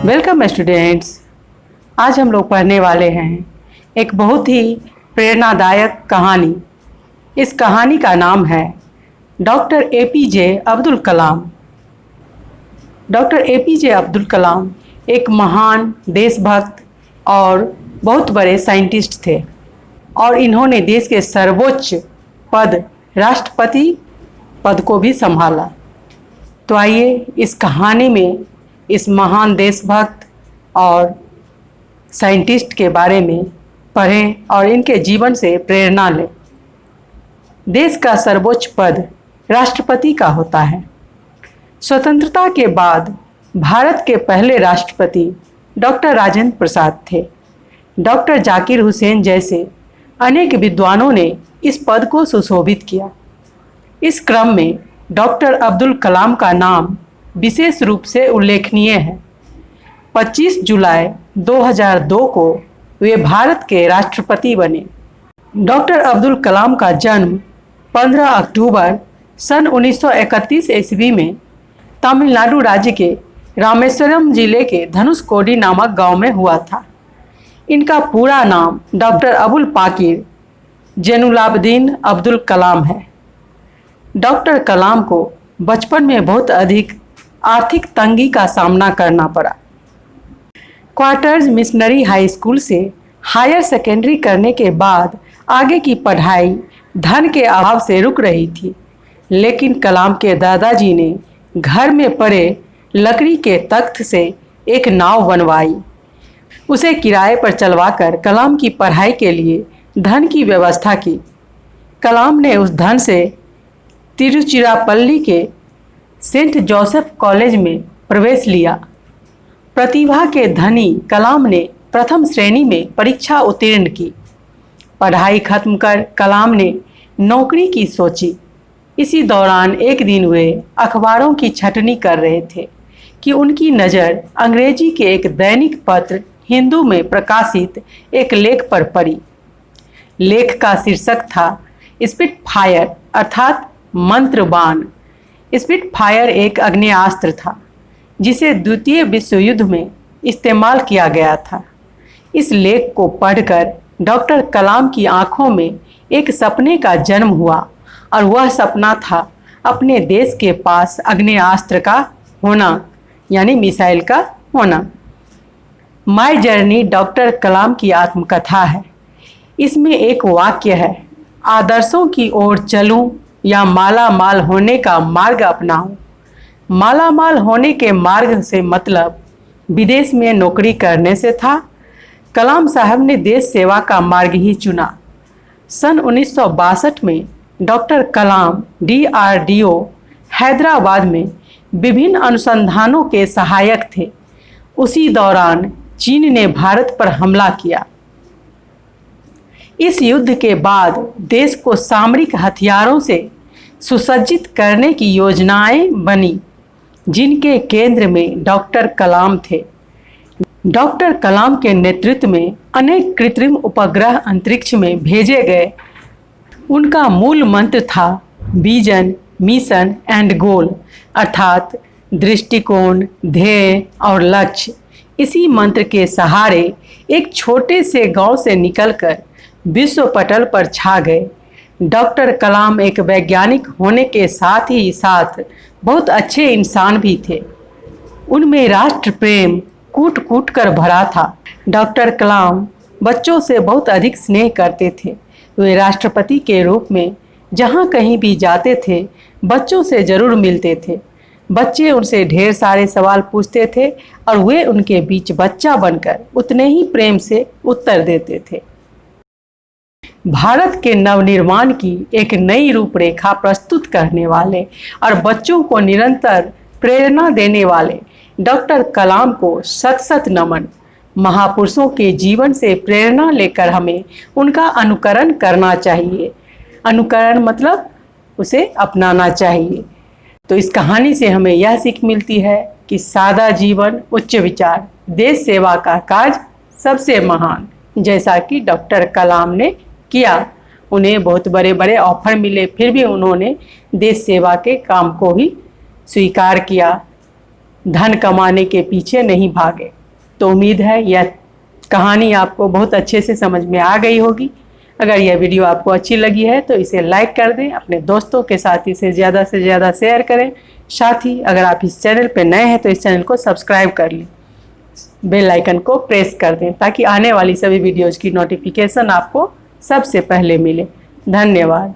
Welcome students. आज हम लोग पढ़ने वाले हैं एक बहुत ही प्रेरणादायक कहानी। इस कहानी का नाम है doctor APJ Abdul Kalam. Doctor APJ Abdul Kalam एक महान देशभक्त और बहुत बड़े साइंटिस्ट थे और इन्होंने देश के सर्वोच्च पद राष्ट्रपति पद को भी संभाला। तो आइए इस कहानी में इस महान देशभक्त और साइंटिस्ट के बारे में पढ़ें और इनके जीवन से प्रेरणा लें। देश का सर्वोच्च पद राष्ट्रपति का होता है। स्वतंत्रता के बाद भारत के पहले राष्ट्रपति डॉक्टर राजेंद्र प्रसाद थे। डॉक्टर जाकिर हुसैन जैसे अनेक विद्वानों ने इस पद को सुशोभित किया। इस क्रम में डॉक्टर अब्दुल कलाम का नाम विशेष रूप से उल्लेखनीय है। 25 जुलाई 2002 को वे भारत के राष्ट्रपति बने। डॉक्टर अब्दुल कलाम का जन्म 15 अक्टूबर सन 1931 ईस्वी में तमिलनाडु राज्य के रामेश्वरम जिले के धनुषकोडी नामक गांव में हुआ था। इनका पूरा नाम डॉक्टर अबुल पाकिर जैनुलाब्दीन अब्दुल कलाम है। डॉक्टर कलाम को बचपन में बहुत अधिक आर्थिक तंगी का सामना करना पड़ा। क्वार्टर्स मिशनरी हाई स्कूल से हायर सेकेंडरी करने के बाद आगे की पढ़ाई धन के अभाव से रुक रही थी, लेकिन कलाम के दादाजी ने घर में पड़े लकड़ी के तख्त से एक नाव बनवाई। उसे किराए पर चलवाकर कलाम की पढ़ाई के लिए धन की व्यवस्था की। कलाम ने उस धन से तिरुचिरापल्ली के सेंट जोसेफ कॉलेज में प्रवेश लिया। प्रतिभा के धनी कलाम ने प्रथम श्रेणी में परीक्षा उत्तीर्ण की। पढ़ाई खत्म कर कलाम ने नौकरी की सोची। इसी दौरान एक दिन वे अखबारों की छंटनी कर रहे थे कि उनकी नज़र अंग्रेजी के एक दैनिक पत्र हिंदू में प्रकाशित एक लेख पर पड़ी। लेख का शीर्षक था स्पिट फायर अर्थात मंत्रबाण। स्पिट फायर एक आग्नेयास्त्र था जिसे द्वितीय विश्व युद्ध में इस्तेमाल किया गया था। इस लेख को पढ़कर डॉक्टर कलाम की आंखों में एक सपने का जन्म हुआ और वह सपना था अपने देश के पास आग्नेयास्त्र का होना, यानी मिसाइल का होना। माय जर्नी डॉक्टर कलाम की आत्मकथा है। इसमें एक वाक्य है, आदर्शों की ओर चलूं या माला माल होने का मार्ग अपनाऊं। माला माल होने के मार्ग से मतलब विदेश में नौकरी करने से था। कलाम साहब ने देश सेवा का मार्ग ही चुना। सन 1962 में डॉक्टर कलाम DRDO हैदराबाद में विभिन्न अनुसंधानों के सहायक थे। उसी दौरान चीन ने भारत पर हमला किया। इस युद्ध के बाद देश को सामरिक हथियारों से सुसज्जित करने की योजनाएं बनी, जिनके केंद्र में डॉक्टर कलाम थे। डॉक्टर कलाम के नेतृत्व में अनेक कृत्रिम उपग्रह अंतरिक्ष में भेजे गए। उनका मूल मंत्र था विजन, मिशन एंड गोल, अर्थात दृष्टिकोण, ध्येय और लक्ष्य। इसी मंत्र के सहारे एक छोटे से गांव से निकलकर विश्व पटल पर छा गए। डॉक्टर कलाम एक वैज्ञानिक होने के साथ ही साथ बहुत अच्छे इंसान भी थे। उनमें राष्ट्र प्रेम कूट कूट कर भरा था। डॉक्टर कलाम बच्चों से बहुत अधिक स्नेह करते थे। वे राष्ट्रपति के रूप में जहाँ कहीं भी जाते थे बच्चों से ज़रूर मिलते थे। बच्चे उनसे ढेर सारे सवाल पूछते थे और वे उनके बीच बच्चा बनकर उतने ही प्रेम से उत्तर देते थे। भारत के नवनिर्माण की एक नई रूपरेखा प्रस्तुत करने वाले और बच्चों को निरंतर प्रेरणा देने वाले डॉक्टर कलाम को शत शत नमन। महापुरुषों के जीवन से प्रेरणा लेकर हमें उनका अनुकरण करना चाहिए। अनुकरण मतलब उसे अपनाना चाहिए। तो इस कहानी से हमें यह सीख मिलती है कि सादा जीवन, उच्च विचार, देश सेवा का काज सबसे महान, जैसा कि डॉक्टर कलाम ने किया। उन्हें बहुत बड़े बड़े ऑफर मिले, फिर भी उन्होंने देश सेवा के काम को ही स्वीकार किया। धन कमाने के पीछे नहीं भागे। तो उम्मीद है यह कहानी आपको बहुत अच्छे से समझ में आ गई होगी। अगर यह वीडियो आपको अच्छी लगी है तो इसे लाइक कर दें, अपने दोस्तों के साथ इसे ज़्यादा से ज़्यादा शेयर करें। साथ ही अगर आप इस चैनल पर नए हैं तो इस चैनल को सब्सक्राइब कर लें, बेल आइकन को प्रेस कर दें ताकि आने वाली सभी वीडियोज़ की नोटिफिकेशन आपको सबसे पहले मिले। धन्यवाद।